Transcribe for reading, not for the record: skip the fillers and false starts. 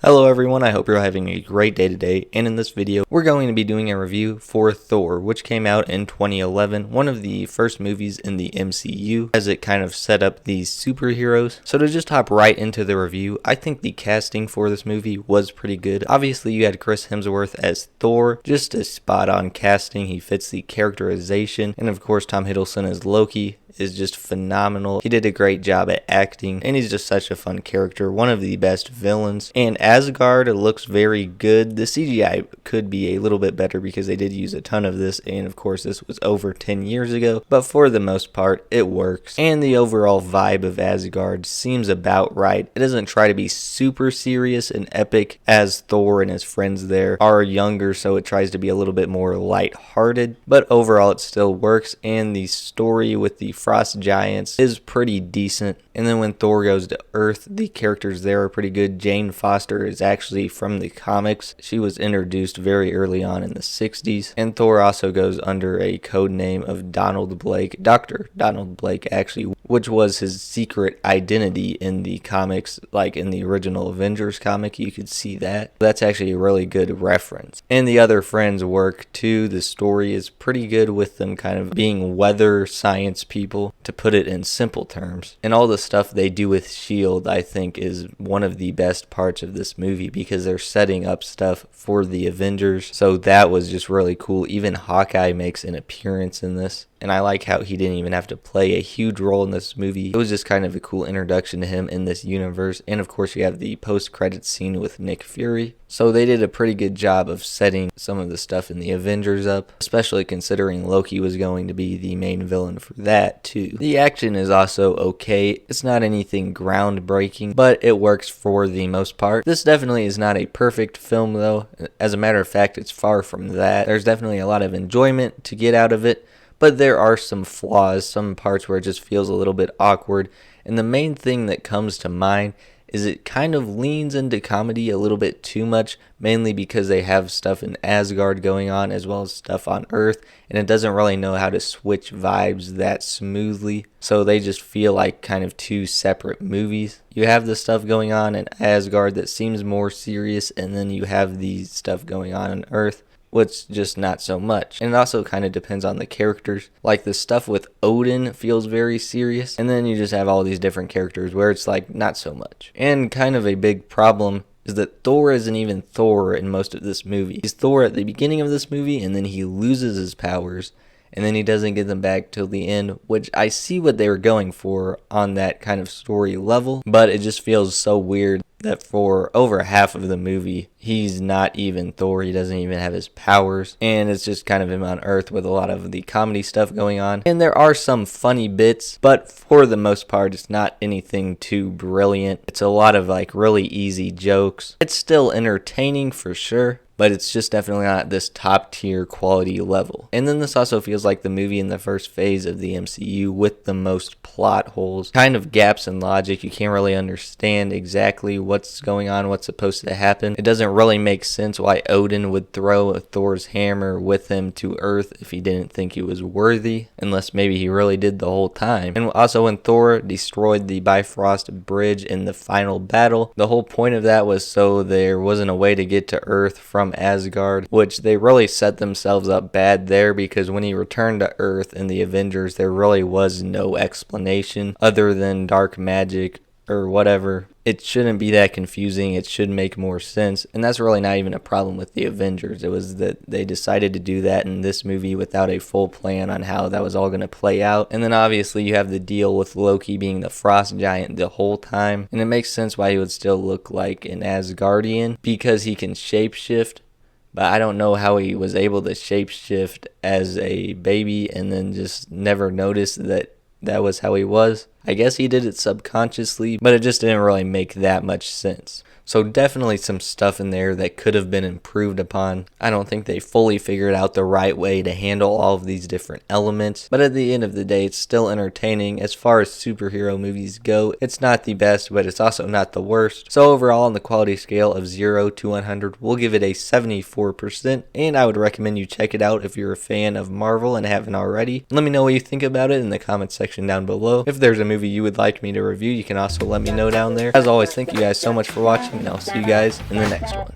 Hello everyone, I hope you're having a great day today, and in this video we're going to be doing a review for Thor, which came out in 2011, one of the first movies in the MCU, as it kind of set up these superheroes. So to just hop right into the review, I think the casting for this movie was pretty good. Obviously you had Chris Hemsworth as Thor, just a spot on casting, he fits the characterization, and of course Tom Hiddleston as Loki is just phenomenal. He did a great job at acting, and he's just such a fun character, one of the best villains. And Asgard looks very good. The CGI could be a little bit better because they did use a ton of this, and of course this was over 10 years ago, but for the most part it works. And the overall vibe of Asgard seems about right. It doesn't try to be super serious and epic as Thor and his friends there are younger, so it tries to be a little bit more light-hearted, but overall it still works, and the story with the Frost Giants is pretty decent. And then when Thor goes to Earth, the characters there are pretty good. Jane Foster is actually from the comics. She was introduced very early on in the 60s. And Thor also goes under a code name of Donald Blake, Dr. Donald Blake actually, which was his secret identity in the comics, like in the original Avengers comic, you could see that. That's actually a really good reference. And the other friends work too. The story is pretty good with them kind of being weather science people, to put it in simple terms. And all the stuff they do with S.H.I.E.L.D. I think is one of the best parts of this movie, because they're setting up stuff for the Avengers. So that was just really cool. Even Hawkeye makes an appearance in this, and I like how he didn't even have to play a huge role in this movie. It was just kind of a cool introduction to him in this universe. And of course you have the post-credits scene with Nick Fury. So they did a pretty good job of setting some of the stuff in the Avengers up, especially considering Loki was going to be the main villain for that too. The action is also okay. It's not anything groundbreaking, but it works for the most part. This definitely is not a perfect film though. As a matter of fact, it's far from that. There's definitely a lot of enjoyment to get out of it, but there are some flaws, some parts where it just feels a little bit awkward. And the main thing that comes to mind is it kind of leans into comedy a little bit too much, mainly because they have stuff in Asgard going on as well as stuff on Earth, and it doesn't really know how to switch vibes that smoothly, so they just feel like kind of two separate movies. You have the stuff going on in Asgard that seems more serious, and then you have the stuff going on Earth, which just not so much. And it also kind of depends on the characters. Like the stuff with Odin feels very serious, and then you just have all these different characters where it's like not so much. And kind of a big problem is that Thor isn't even Thor in most of this movie. He's Thor at the beginning of this movie, and then he loses his powers, and then he doesn't get them back till the end, which I see what they were going for on that kind of story level, but it just feels so weird that for over half of the movie, he's not even Thor, he doesn't even have his powers, and it's just kind of him on Earth with a lot of the comedy stuff going on. And there are some funny bits, but for the most part, it's not anything too brilliant. It's a lot of like really easy jokes. It's still entertaining for sure, but it's just definitely not this top tier quality level. And then this also feels like the movie in the first phase of the MCU with the most plot holes, kind of gaps in logic. You can't really understand exactly what's going on, what's supposed to happen. It doesn't really make sense why Odin would throw Thor's hammer with him to Earth if he didn't think he was worthy, unless maybe he really did the whole time. And also when Thor destroyed the Bifrost Bridge in the final battle, the whole point of that was so there wasn't a way to get to Earth from Asgard, which they really set themselves up bad there, because when he returned to Earth in the Avengers, there really was no explanation other than dark magic or whatever. It shouldn't be that confusing. It should make more sense. And that's really not even a problem with the Avengers. It was that they decided to do that in this movie without a full plan on how that was all going to play out. And then obviously you have the deal with Loki being the Frost Giant the whole time. And it makes sense why he would still look like an Asgardian, because he can shapeshift. But I don't know how he was able to shapeshift as a baby and then just never noticed that that was how he was. I guess he did it subconsciously, but it just didn't really make that much sense. So definitely some stuff in there that could have been improved upon. I don't think they fully figured out the right way to handle all of these different elements, but at the end of the day, it's still entertaining. As far as superhero movies go, it's not the best, but it's also not the worst. So overall, on the quality scale of 0 to 100, we'll give it a 74%, and I would recommend you check it out if you're a fan of Marvel and haven't already. Let me know what you think about it in the comments section down below. If there's a movie you would like me to review, you can also let me know down there. As always, thank you guys so much for watching, and I'll see you guys in the next one.